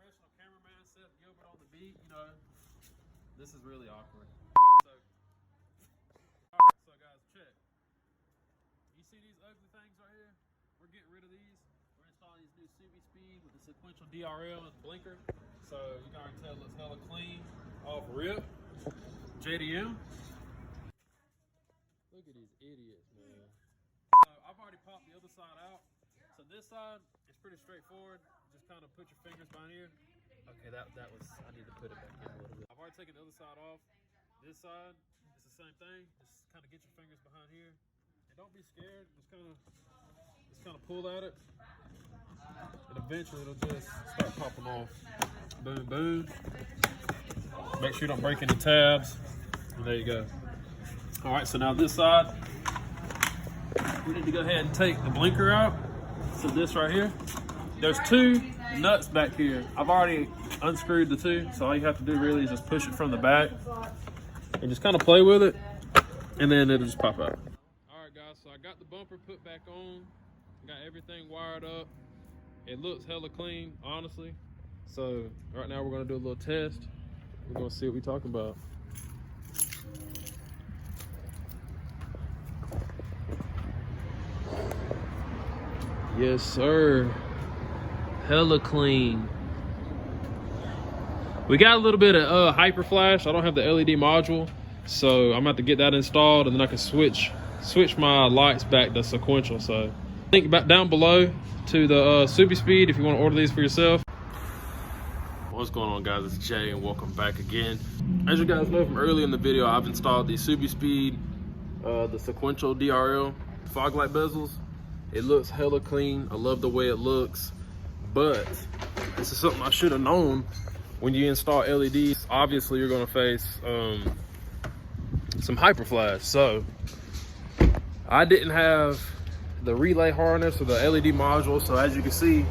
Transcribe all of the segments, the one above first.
professional cameraman Seth Gilbert on the beat, you know, this is really awkward. So guys, check. You see these ugly things right here? We're getting rid of these. We're installing these new Subispeed with the Sequential DRL and blinker. So you can already tell it's hella clean, off rip. JDM. Look at these idiots, man. So I've already popped the other side out. So this side is pretty straightforward. Just kind of put your fingers behind here. Okay, that was, I need to put it back in a little bit. I've already taken the other side off. This side, it's the same thing. Just kind of get your fingers behind here. And don't be scared. Just kind of pull at it. And eventually it'll just start popping off. Boom, boom. Make sure you don't break any tabs. And there you go. All right, so now this side, we need to go ahead and take the blinker out. So this right here, there's two nuts back here. I've already unscrewed the two, so all you have to do really is just push it from the back and just kind of play with it, and then it'll just pop out. All right, guys, so I got the bumper put back on, got everything wired up. It looks hella clean, honestly. So right now we're gonna do a little test. We're gonna see what we're talking about. Yes, sir. Hella clean. We got a little bit of hyper flash. I don't have the LED module, so I'm gonna have to get that installed, and then I can switch my lights back to sequential. So link back down below to the Subispeed if you want to order these for yourself. What's going on, guys? It's Jay, and welcome back again. As you guys know from earlier in the video, I've installed the Subispeed, the Sequential DRL fog light bezels. It looks hella clean. I love the way it looks, but this is something I should have known. When you install LEDs, obviously you're gonna face some hyper flash. So I didn't have the relay harness or the LED module, so as you can see,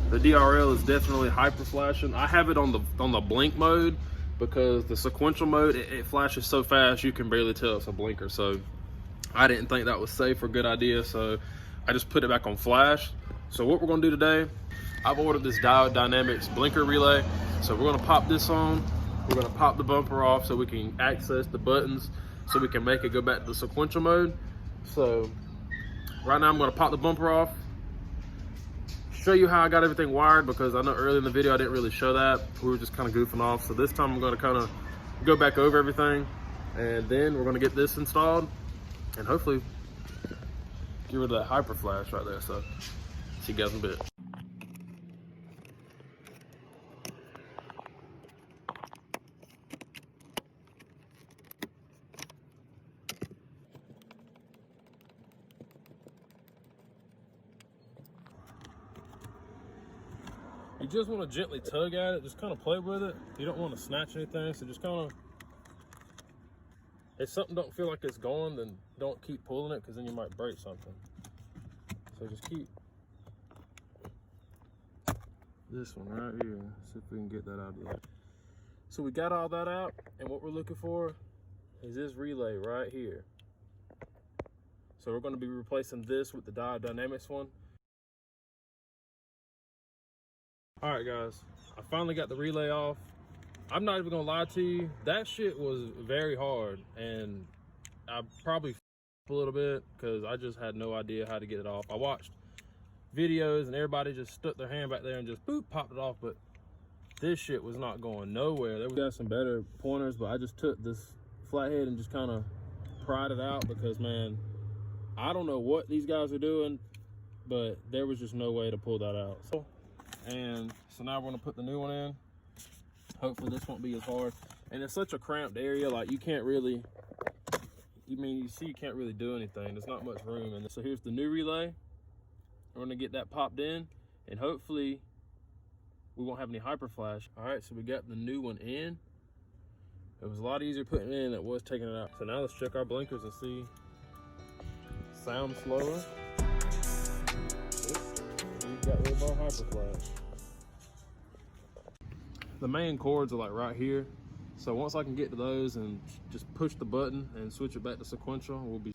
the DRL is definitely hyper flashing. I have it on the blink mode because the sequential mode, it flashes so fast you can barely tell it's a blinker. So I didn't think that was safe or good idea, so I just put it back on flash. So what we're gonna do today, I've ordered this Diode Dynamics blinker relay. So we're gonna pop this on, we're gonna pop the bumper off so we can access the buttons so we can make it go back to the sequential mode. So right now I'm gonna pop the bumper off, show you how I got everything wired, because I know earlier in the video I didn't really show that. We were just kind of goofing off. So this time I'm gonna kind of go back over everything, and then we're gonna get this installed and hopefully get rid of that hyper flash right there. So see you guys in a bit. You just want to gently tug at it, just kind of play with it. You don't want to snatch anything, so just kind of, if something don't feel like it's going, then don't keep pulling it, because then you might break something. So just keep this one right here. See if we can get that out of there. So we got all that out, and what we're looking for is this relay right here. So we're going to be replacing this with the Diode Dynamics one. All right, guys, I finally got the relay off. I'm not even gonna lie to you, that shit was very hard, and I probably f***ed a little bit because I just had no idea how to get it off. I watched videos and everybody just stuck their hand back there and just boop, popped it off, but this shit was not going nowhere. They got some better pointers, but I just took this flathead and just kind of pried it out because, man, I don't know what these guys are doing, but there was just no way to pull that out. And so now we're gonna put the new one in. Hopefully this won't be as hard. And it's such a cramped area, like you can't really, you see you can't really do anything. There's not much room. And so here's the new relay. We're gonna get that popped in, and hopefully we won't have any hyper flash. All right, so we got the new one in. It was a lot easier putting it in than it was taking it out. So now let's check our blinkers and see. Sound slower. Got rid of our hyper flash. The main cords are like right here. So once I can get to those and just push the button and switch it back to sequential, we'll be